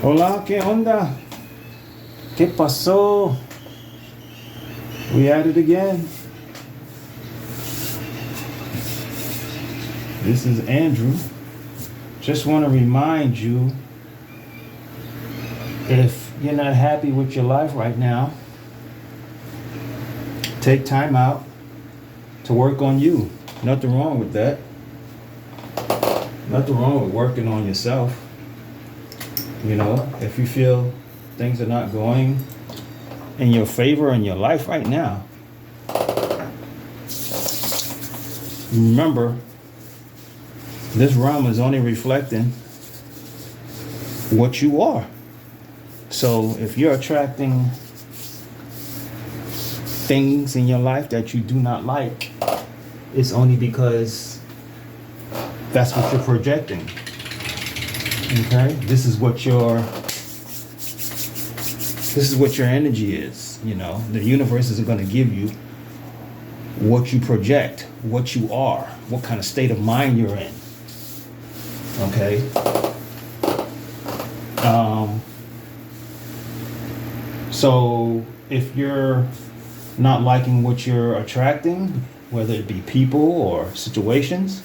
Hola, ¿qué onda? ¿Qué pasó? We at it again. This is Andrew. Just want to remind you, if you're not happy with your life right now, take time out to work on you. Nothing wrong with that. Nothing wrong with working on yourself. You know, if you feel things are not going in your favor in your life right now, remember, this realm is only reflecting what you are. So if you're attracting things in your life that you do not like, it's only because that's what you're projecting. Okay? This is what your energy is. You know, the universe is going to give you what you project, what you are, what kind of state of mind you're in. Okay? So if you're not liking what you're attracting, whether it be people or situations,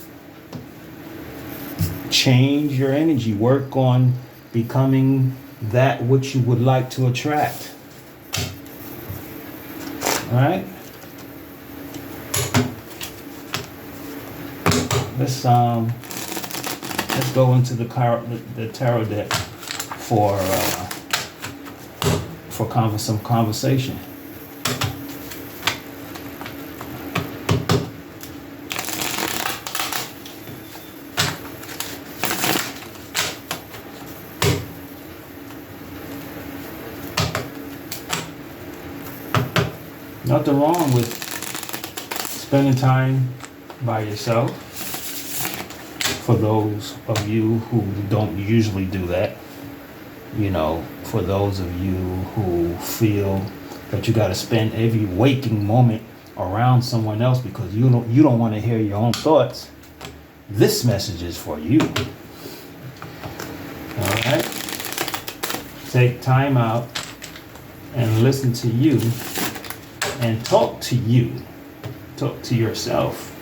change your energy. Work on becoming that which you would like to attract. All right? Let's go into the tarot deck for some conversation. Nothing wrong with spending time by yourself. For those of you who don't usually do that, you know, for those of you who feel that you got to spend every waking moment around someone else because you don't want to hear your own thoughts, this message is for you. All right? Take time out and listen to you and talk to you. Talk to yourself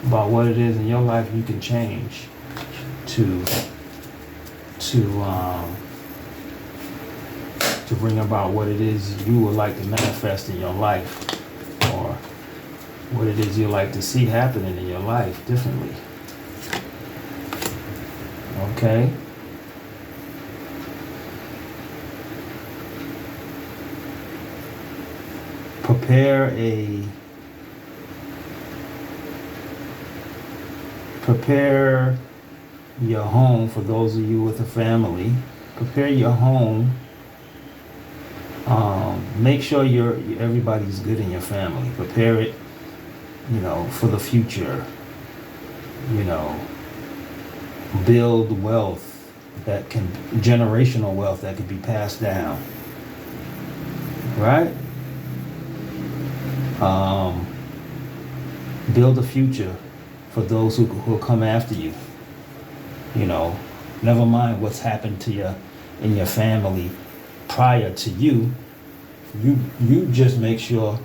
about what it is in your life you can change to bring about what it is you would like to manifest in your life, or what it is you like to see happening in your life differently. Okay? Prepare your home. For those of you with a family, prepare your home. Make sure everybody's good in your family. Prepare it, you know, for the future. You know, build wealth generational wealth that can be passed down. Right? Build a future for those who will come after you. You know, never mind what's happened to you in your family prior to you. You just make sure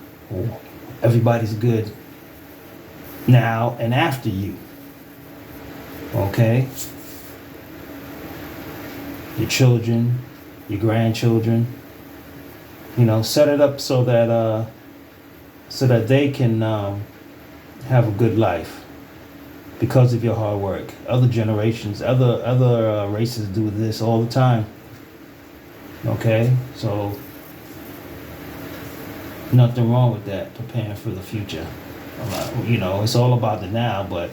everybody's good now and after you. Okay? Your children, your grandchildren, you know, set it up so that they can have a good life because of your hard work. Other generations, other races do this all the time. Okay, so nothing wrong with that. Preparing for the future. You know, it's all about the now, but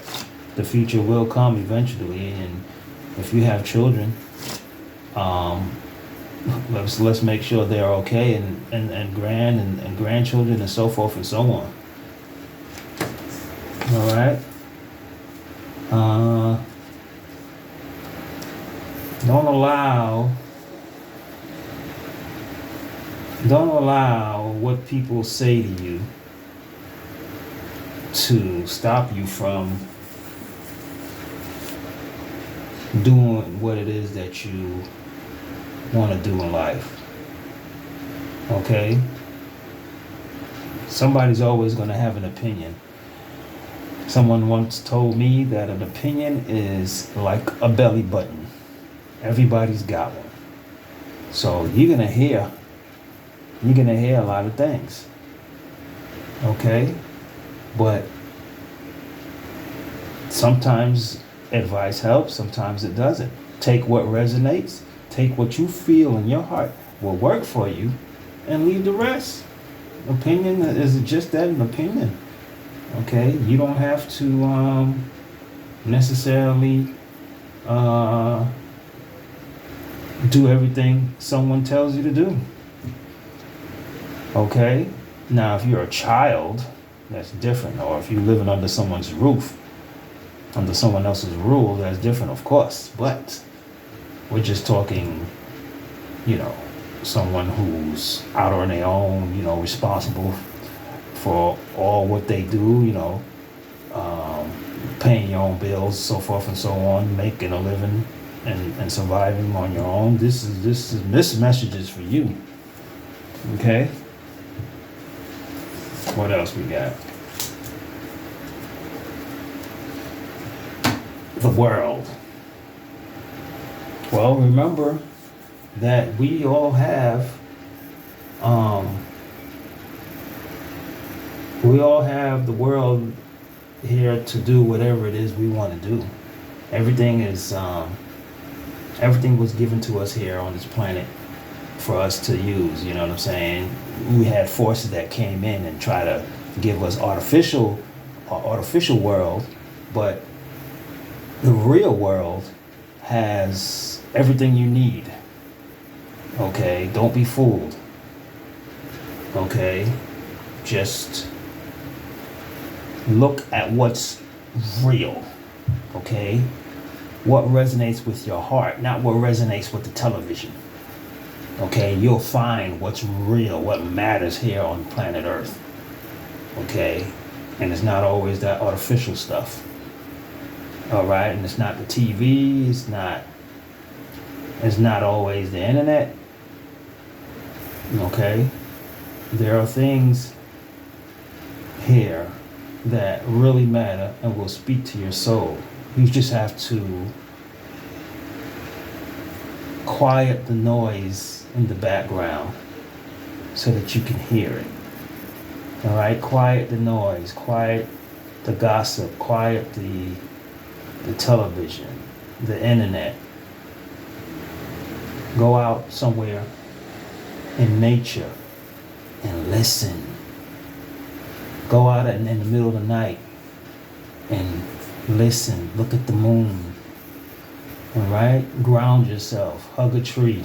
the future will come eventually. And if you have children, let's make sure they're okay, and grandchildren and so forth and so on. All right. Don't allow what people say to you to stop you from doing what it is that you want to do in life. Okay? Somebody's always going to have an opinion. Someone once told me that an opinion is like a belly button. Everybody's got one. So you're gonna hear a lot of things. Okay? But sometimes advice helps, sometimes it doesn't. Take what resonates, take what you feel in your heart will work for you, and leave the rest. Opinion is just that, an opinion. Okay? You don't have to necessarily do everything someone tells you to do. Okay? Now, if you're a child, that's different. Or if you're living under someone's roof, under someone else's rule, that's different, of course. But we're just talking, someone who's out on their own, responsible for all what they do, paying your own bills, so forth and so on, making a living and surviving on your own. This message is for you. Okay? What else we got? The world. Well, remember that we all have the world here to do whatever it is we want to do. Everything was given to us here on this planet for us to use, you know what I'm saying? We had forces that came in and try to give us artificial world, but the real world has everything you need. Okay, don't be fooled. Okay, just look at what's real. Okay, what resonates with your heart, not what resonates with the television. Okay, you'll find what's real, what matters here on planet Earth. Okay, and it's not always that artificial stuff. All right, and it's not the TV, it's not always the internet. Okay, there are things here that really matter and will speak to your soul. You just have to quiet the noise in the background so that you can hear it. All right, quiet the noise, quiet the gossip, quiet the television, the internet. Go out somewhere in nature and listen. Go out in the middle of the night and listen. Look at the moon. All right? Ground yourself. Hug a tree.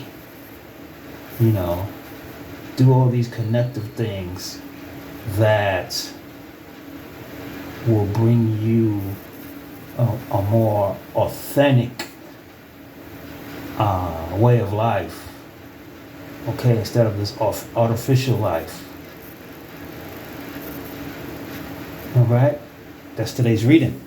Do all these connective things that will bring you a more authentic way of life. Okay, instead of this artificial life. All right, that's today's reading.